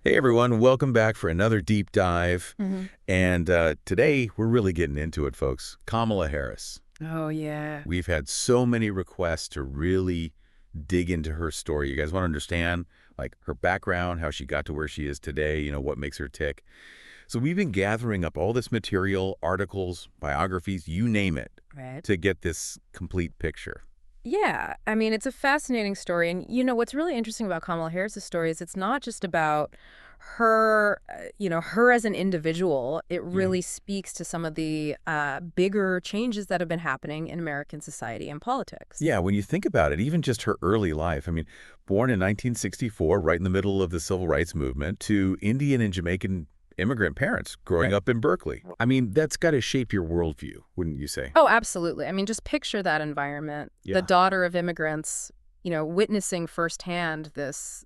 Hey everyone, welcome back for another deep dive. hmm And today we're really getting into it, folks. Kamala Harris. Oh, yeah. We've had so many requests to really dig into her story. You guys want to understand, like, her background, how she got to where she is today, what makes her tick. So we've been gathering up all this material, articles, biographies, you name it, Right. to get this complete picture. Yeah. I mean, it's a fascinating story. And, what's really interesting about Kamala Harris's story is it's not just about her, her as an individual. It Mhm. really speaks to some of the bigger changes that have been happening in American society and politics. Yeah, when you think about it, even just her early life, born in 1964, right in the middle of the Civil Rights Movement, to Indian and Jamaican immigrant parents growing Right. up in Berkeley. That's got to shape your worldview, wouldn't you say? Oh, absolutely. I mean, just picture that environment. The Yeah. daughter of immigrants, witnessing firsthand this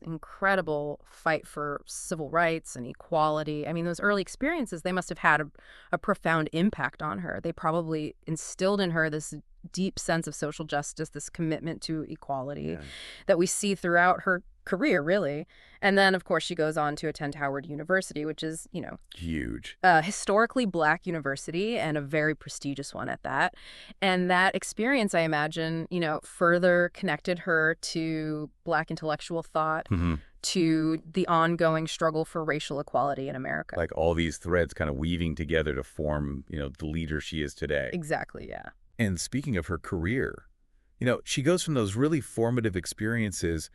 incredible fight for civil rights and equality. I mean, those early experiences, they must have had a profound impact on her. They probably instilled in her this deep sense of social justice, this commitment to equality Yeah. that we see throughout her career, really. And then, of course, she goes on to attend Howard University, which is, Huge. a historically black university and a very prestigious one at that. And that experience, I imagine, further connected her to black intellectual thought, Hmm. to the ongoing struggle for racial equality in America. Like all these threads kind of weaving together to form, the leader she is today. Exactly, yeah. And speaking of her career, she goes from those really formative experiences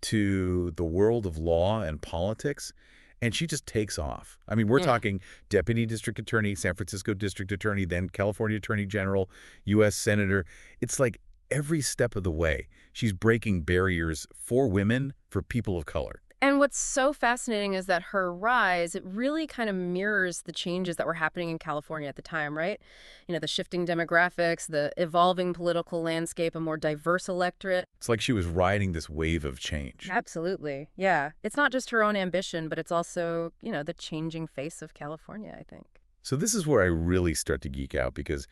to the world of law and politics, and she just takes off. We're Mm. talking deputy district attorney, San Francisco district attorney, then California attorney general, U.S. senator. It's like every step of the way, she's breaking barriers for women, for people of color. And what's so fascinating is that her rise, it really kind of mirrors the changes that were happening in California at the time, right? The shifting demographics, the evolving political landscape, a more diverse electorate. It's like she was riding this wave of change. Absolutely. Yeah. It's not just her own ambition, but it's also, the changing face of California, I think. So this is where I really start to geek out because,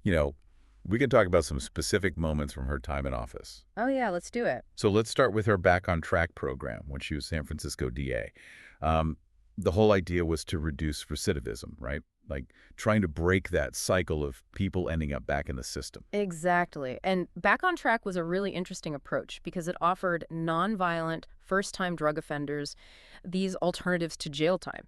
you know, we can talk about some specific moments from her time in office. Oh, yeah, let's do it. So let's start with her Back on Track program when she was San Francisco DA. Um, the whole idea was to reduce recidivism, right? Like trying to break that cycle of people ending up back in the system. Exactly. And Back on Track was a really interesting approach because it offered nonviolent, first-time drug offenders these alternatives to jail time.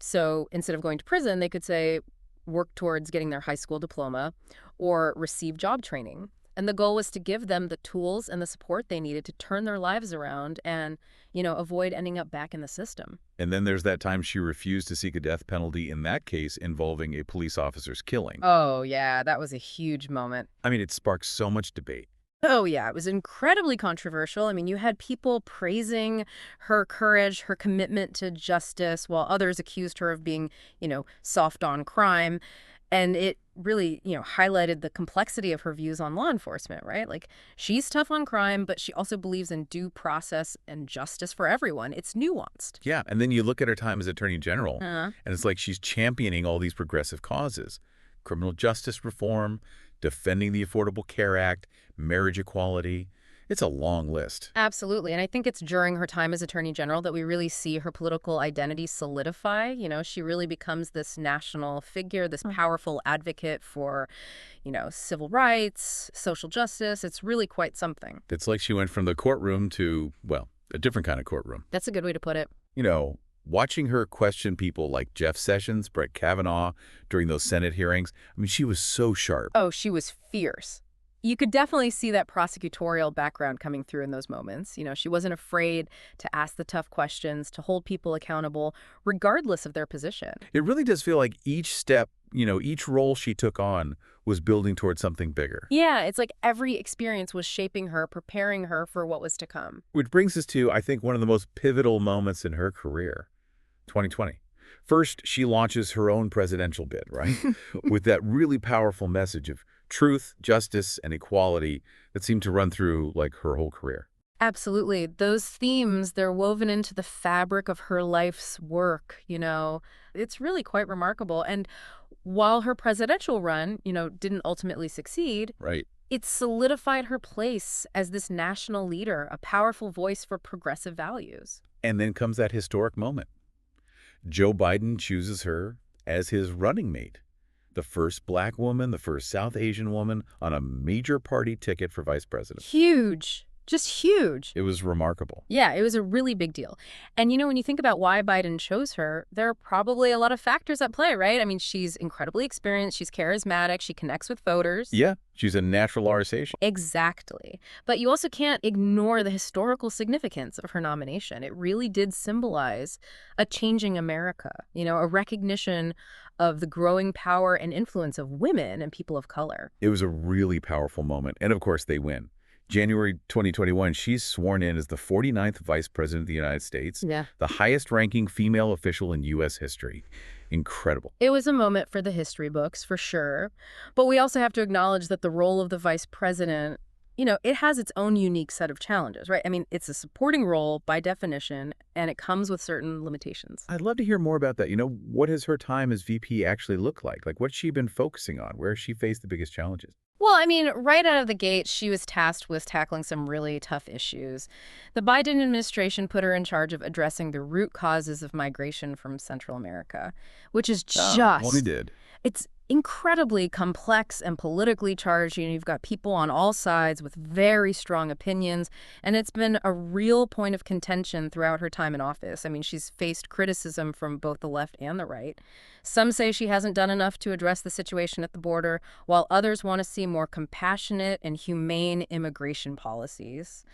So instead of going to prison, they could say, work towards getting their high school diploma or receive job training. And the goal was to give them the tools and the support they needed to turn their lives around and, avoid ending up back in the system. And then there's that time she refused to seek a death penalty in that case involving a police officer's killing. Oh, yeah, that was a huge moment. It sparked so much debate. Oh, yeah, it was incredibly controversial. I mean, you had people praising her courage, her commitment to justice, while others accused her of being, soft on crime. And it really, highlighted the complexity of her views on law enforcement, right? Like, she's tough on crime, but she also believes in due process and justice for everyone. It's nuanced. Yeah, and then you look at her time as Attorney General, Uh, and it's like she's championing all these progressive causes. Criminal justice reform, defending the Affordable Care Act, marriage equality. It's a long list. Absolutely. And I think it's during her time as Attorney General that we really see her political identity solidify. She really becomes this national figure, this powerful advocate for, civil rights, social justice. It's really quite something. It's like she went from the courtroom to, well, a different kind of courtroom. That's a good way to put it. Watching her question people like Jeff Sessions, Brett Kavanaugh during those Senate hearings, she was so sharp. Oh, she was fierce. You could definitely see that prosecutorial background coming through in those moments. She wasn't afraid to ask the tough questions, to hold people accountable, regardless of their position. It really does feel like each step, each role she took on was building towards something bigger. Yeah, it's like every experience was shaping her, preparing her for what was to come. Which brings us to, I think, one of the most pivotal moments in her career, 2020. First, she launches her own presidential bid, right? With that really powerful message of truth, justice, and equality that seemed to run through, like, her whole career. Absolutely. Those themes, they're woven into the fabric of her life's work. It's really quite remarkable. And while her presidential run, didn't ultimately succeed, Right. it solidified her place as this national leader, a powerful voice for progressive values. And then comes that historic moment. Joe Biden chooses her as his running mate, the first black woman, the first South Asian woman on a major party ticket for vice president. Huge. Just huge. It was remarkable. Yeah, it was a really big deal. And when you think about why Biden chose her, there are probably a lot of factors at play, right? I mean, she's incredibly experienced, she's charismatic, she connects with voters. Yeah, she's a natural RSA. Exactly. But you also can't ignore the historical significance of her nomination. It really did symbolize a changing America, a recognition of the growing power and influence of women and people of color. It was a really powerful moment. And of course, they win. January 2021, she's sworn in as the 49th Vice President of the United States, Yeah. the highest-ranking female official in U.S. history. Incredible. It was a moment for the history books, for sure. But we also have to acknowledge that the role of the vice president, it has its own unique set of challenges, right? I mean, it's a supporting role by definition, and it comes with certain limitations. I'd love to hear more about that. What has her time as VP actually looked like? Like, what's she been focusing on? Where has she faced the biggest challenges? Well, I mean, right out of the gate, she was tasked with tackling some really tough issues. The Biden administration put her in charge of addressing the root causes of migration from Central America, which is Well, he did. it's incredibly complex and politically charged. You've got people on all sides with very strong opinions, and it's been a real point of contention throughout her time in office. I mean, she's faced criticism from both the left and the right. Some say she hasn't done enough to address the situation at the border, while others want to see more compassionate and humane immigration policies.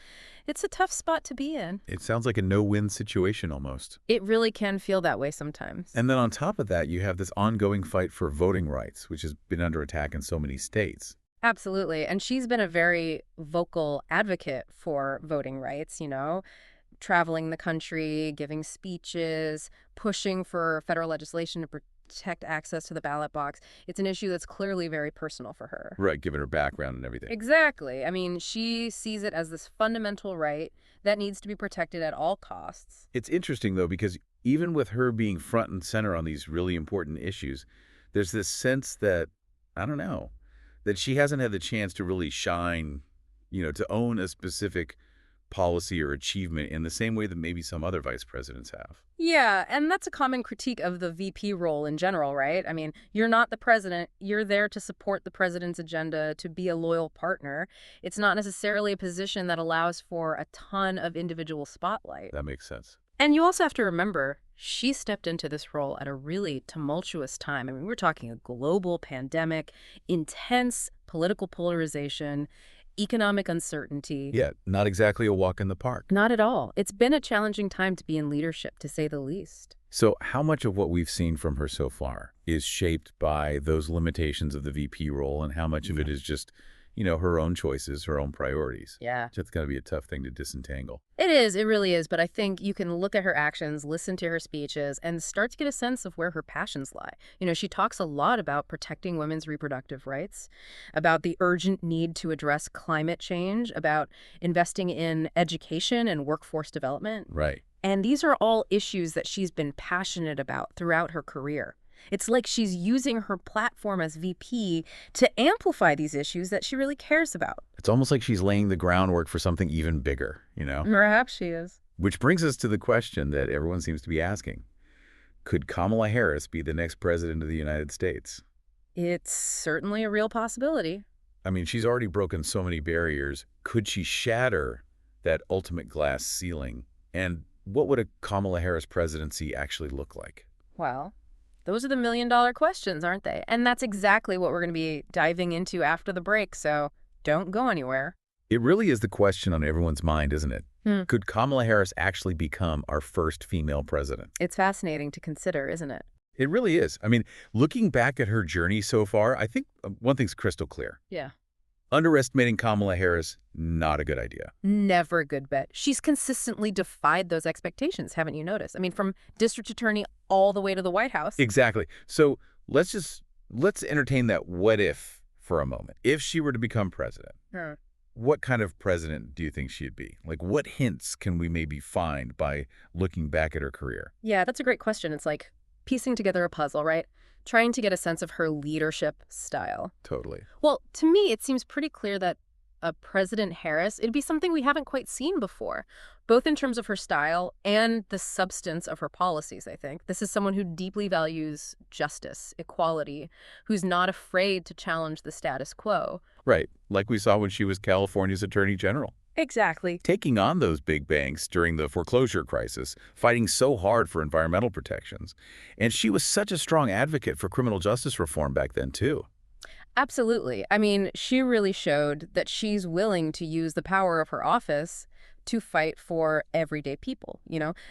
It's a tough spot to be in. It sounds like a no-win situation almost. It really can feel that way sometimes. And then on top of that, you have this ongoing fight for voting rights, which has been under attack in so many states. Absolutely. And she's been a very vocal advocate for voting rights, traveling the country, giving speeches, pushing for federal legislation to protect access to the ballot box. It's an issue that's clearly very personal for her. Right, given her background and everything. Exactly. I mean, she sees it as this fundamental right that needs to be protected at all costs. It's interesting, though, because even with her being front and center on these really important issues, there's this sense that, I don't know, that she hasn't had the chance to really shine, to own a specific policy or achievement in the same way that maybe some other vice presidents have. Yeah, and that's a common critique of the VP role in general, right? I mean, you're not the president. You're there to support the president's agenda, to be a loyal partner. It's not necessarily a position that allows for a ton of individual spotlight. That makes sense. And you also have to remember, she stepped into this role at a really tumultuous time. I mean, we're talking a global pandemic, intense political polarization, economic uncertainty. Yeah, not exactly a walk in the park. Not at all. It's been a challenging time to be in leadership, to say the least. So how much of what we've seen from her so far is shaped by those limitations of the VP role, and how much of it is just, her own choices, her own priorities? Yeah. That's got to be a tough thing to disentangle. It is. It really is. But I think you can look at her actions, listen to her speeches, and start to get a sense of where her passions lie. She talks a lot about protecting women's reproductive rights, about the urgent need to address climate change, about investing in education and workforce development. Right. And these are all issues that she's been passionate about throughout her career. It's like she's using her platform as VP to amplify these issues that she really cares about. It's almost like she's laying the groundwork for something even bigger, Perhaps she is. Which brings us to the question that everyone seems to be asking. Could Kamala Harris be the next president of the United States? It's certainly a real possibility. I mean, she's already broken so many barriers. Could she shatter that ultimate glass ceiling? And what would a Kamala Harris presidency actually look like? Well, those are the million-dollar questions, aren't they? And that's exactly what we're going to be diving into after the break, so don't go anywhere. It really is the question on everyone's mind, isn't it? Could Kamala Harris actually become our first female president? It's fascinating to consider, isn't it? It really is. I mean, looking back at her journey so far, I think one thing's crystal clear. Yeah. Underestimating Kamala Harris, not a good idea. Never a good bet. She's consistently defied those expectations, haven't you noticed? I mean, from district attorney all the way to the White House. Exactly. So let's entertain that what if for a moment. If she were to become president, what kind of president do you think she'd be? Like, what hints can we maybe find by looking back at her career? Yeah, that's a great question. It's like piecing together a puzzle, right? Trying to get a sense of her leadership style. Totally. Well, to me, it seems pretty clear that President Harris, it'd be something we haven't quite seen before, both in terms of her style and the substance of her policies, I think. This is someone who deeply values justice, equality, who's not afraid to challenge the status quo. Right, like we saw when she was California's Attorney General. Exactly. Taking on those big banks during the foreclosure crisis, fighting so hard for environmental protections. And she was such a strong advocate for criminal justice reform back then, too. Absolutely. I mean, she really showed that she's willing to use the power of her office to fight for everyday people,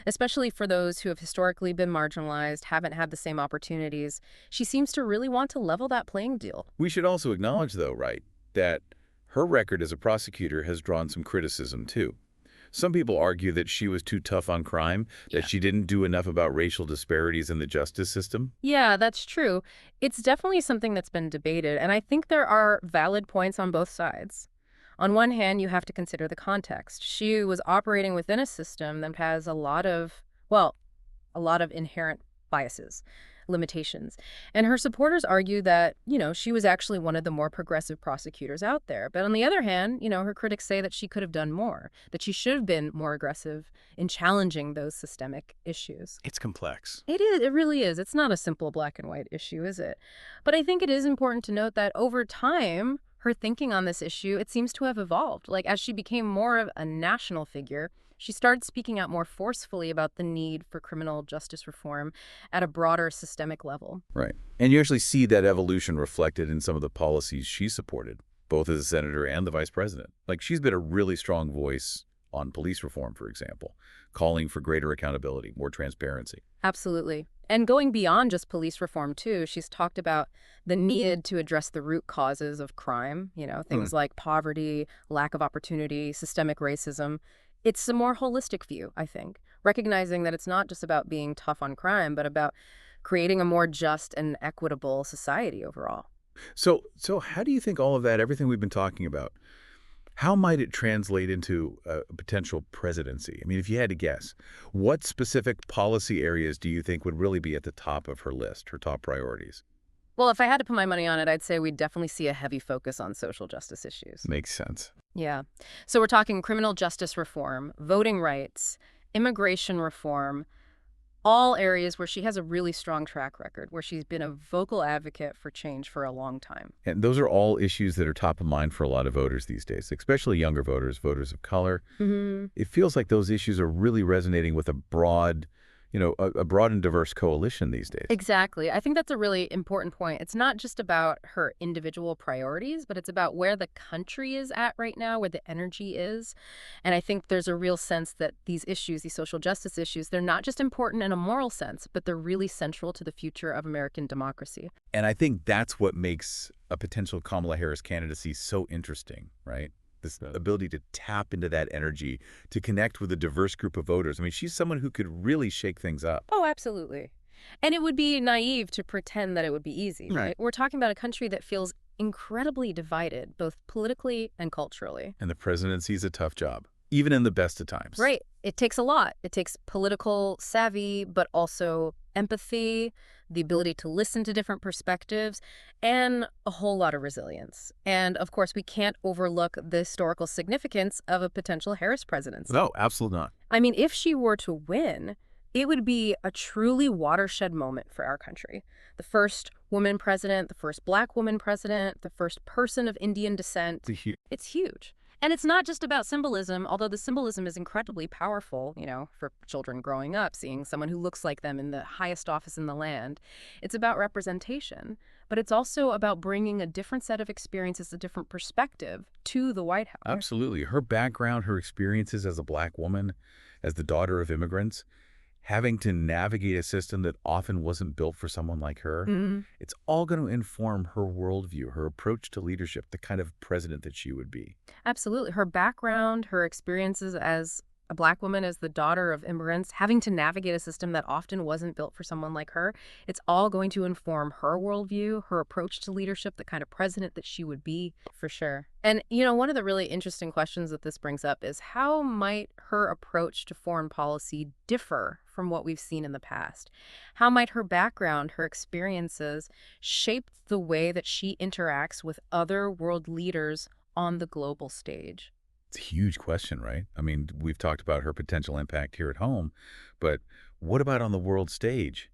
especially for those who have historically been marginalized, haven't had the same opportunities. She seems to really want to level that playing deal. We should also acknowledge, though, right, that her record as a prosecutor has drawn some criticism, too. Some people argue that she was too tough on crime, that she didn't do enough about racial disparities in the justice system. Yeah, that's true. It's definitely something that's been debated, and I think there are valid points on both sides. On one hand, you have to consider the context. She was operating within a system that has well, a lot of inherent biases, limitations. And her supporters argue that, she was actually one of the more progressive prosecutors out there. But on the other hand, her critics say that she could have done more, that she should have been more aggressive in challenging those systemic issues. It's complex. It is. It really is. It's not a simple black and white issue, is it? But I think it is important to note that over time, her thinking on this issue, it seems to have evolved. Like, as she became more of a national figure, she started speaking out more forcefully about the need for criminal justice reform at a broader systemic level. Right. And you actually see that evolution reflected in some of the policies she supported, both as a senator and the vice president. Like, she's been a really strong voice on police reform, for example, calling for greater accountability, more transparency. Absolutely. And going beyond just police reform, too, she's talked about the need to address the root causes of crime, things like poverty, lack of opportunity, systemic racism. It's a more holistic view, I think, recognizing that it's not just about being tough on crime, but about creating a more just and equitable society overall. So how do you think all of that, everything we've been talking about, how might it translate into a potential presidency? I mean, if you had to guess, what specific policy areas do you think would really be at the top of her list, her top priorities? Well, if I had to put my money on it, I'd say we'd definitely see a heavy focus on social justice issues. Makes sense. Yeah. So we're talking criminal justice reform, voting rights, immigration reform, all areas where she has a really strong track record, where she's been a vocal advocate for change for a long time. And those are all issues that are top of mind for a lot of voters these days, especially younger voters, voters of color. It feels like those issues are really resonating with a broad and diverse coalition these days. Exactly. I think that's a really important point. It's not just about her individual priorities, but it's about where the country is at right now, where the energy is. And I think there's a real sense that these issues, these social justice issues, they're not just important in a moral sense, but they're really central to the future of American democracy. And I think that's what makes a potential Kamala Harris candidacy so interesting, right? This ability to tap into that energy, to connect with a diverse group of voters. I mean, she's someone who could really shake things up. Oh, absolutely. And it would be naive to pretend that it would be easy, right? We're talking about a country that feels incredibly divided, both politically and culturally. And the presidency is a tough job, even in the best of times. Right. It takes a lot. It takes political savvy, but also empathy, the ability to listen to different perspectives, and a whole lot of resilience. And of course, we can't overlook the historical significance of a potential Harris presidency. No, absolutely not. I mean, if she were to win, it would be a truly watershed moment for our country. The first woman president, the first black woman president, the first person of Indian descent. It's huge. And it's not just about symbolism, although the symbolism is incredibly powerful, for children growing up, seeing someone who looks like them in the highest office in the land. It's about representation, but it's also about bringing a different set of experiences, a different perspective to the White House. Absolutely. Her background, her experiences as a black woman, as the daughter of immigrants, having to navigate a system that often wasn't built for someone like her, it's all going to inform her worldview, her approach to leadership, the kind of president that she would be. Absolutely. Her background, her experiences as a black woman, as the daughter of immigrants, having to navigate a system that often wasn't built for someone like her, it's all going to inform her worldview, her approach to leadership, the kind of president that she would be, for sure. And, one of the really interesting questions that this brings up is how might her approach to foreign policy differ from what we've seen in the past? How might her background, her experiences, shape the way that she interacts with other world leaders on the global stage? It's a huge question, right? I mean, we've talked about her potential impact here at home, but what about on the world stage?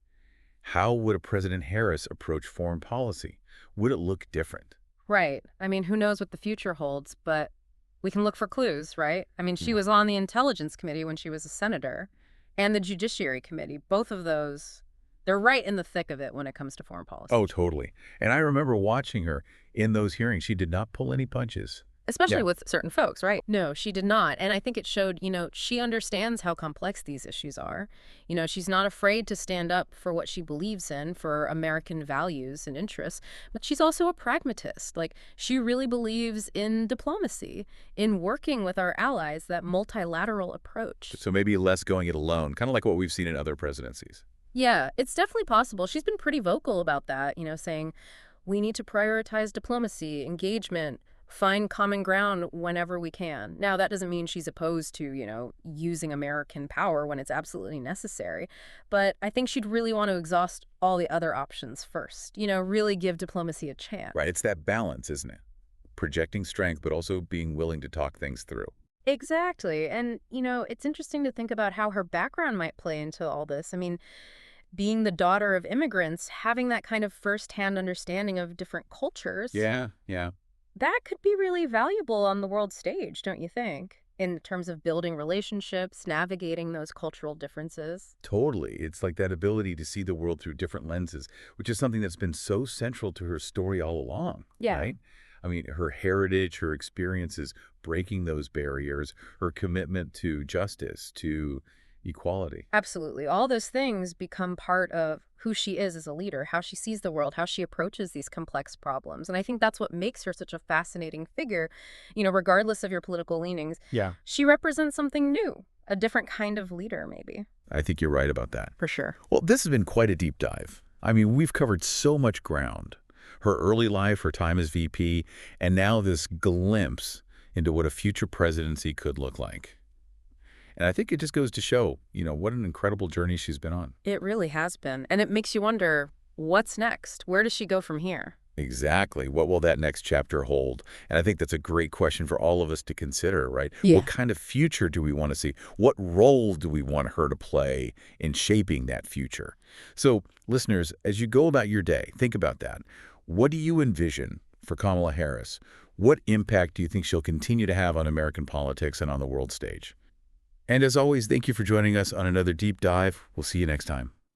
How would a President Harris approach foreign policy? Would it look different? Right. I mean, who knows what the future holds, but we can look for clues, right? I mean, she Yeah. was on the Intelligence Committee when she was a senator and the Judiciary Committee. Both of those, they're right in the thick of it when it comes to foreign Oh, policy. totally. And I remember watching her in those hearings. She did not pull any punches. Especially Yeah. with certain folks, right? No, she did not. And I think it showed, she understands how complex these issues are. She's not afraid to stand up for what she believes in, for American values and interests, but she's also a pragmatist. Like, she really believes in diplomacy, in working with our allies, that multilateral approach. So maybe less going it alone, kind of like what we've seen in other presidencies. Yeah, it's definitely possible. She's been pretty vocal about that, saying we need to prioritize diplomacy, engagement, find common ground whenever we can. Now, that doesn't mean she's opposed to, using American power when it's absolutely necessary. But I think she'd really want to exhaust all the other options first, really give diplomacy a chance. Right. It's that balance, isn't it? Projecting strength, but also being willing to talk things through. Exactly. And, it's interesting to think about how her background might play into all this. I mean, being the daughter of immigrants, having that kind of firsthand understanding of different cultures, Yeah, yeah. that could be really valuable on the world stage, don't you think? In terms of building relationships, navigating those cultural differences. Totally. It's like that ability to see the world through different lenses, which is something that's been so central to her story all along, Yeah. right? I mean, her heritage, her experiences, breaking those barriers, her commitment to justice, to equality. Absolutely. All those things become part of who she is as a leader, how she sees the world, how she approaches these complex problems. And I think that's what makes her such a fascinating figure, regardless of your political leanings. Yeah. She represents something new, a different kind of leader, maybe. I think you're right about that. For sure. Well, this has been quite a deep dive. I mean, we've covered so much ground. Her early life, her time as VP, and now this glimpse into what a future presidency could look like. And I think it just goes to show, what an incredible journey she's been on. It really has been. And it makes you wonder, what's next? Where does she go from here? Exactly. What will that next chapter hold? And I think that's a great question for all of us to consider, right? Yeah. What kind of future do we want to see? What role do we want her to play in shaping that future? So, listeners, as you go about your day, think about that. What do you envision for Kamala Harris? What impact do you think she'll continue to have on American politics and on the world stage? And as always, thank you for joining us on another deep dive. We'll see you next time.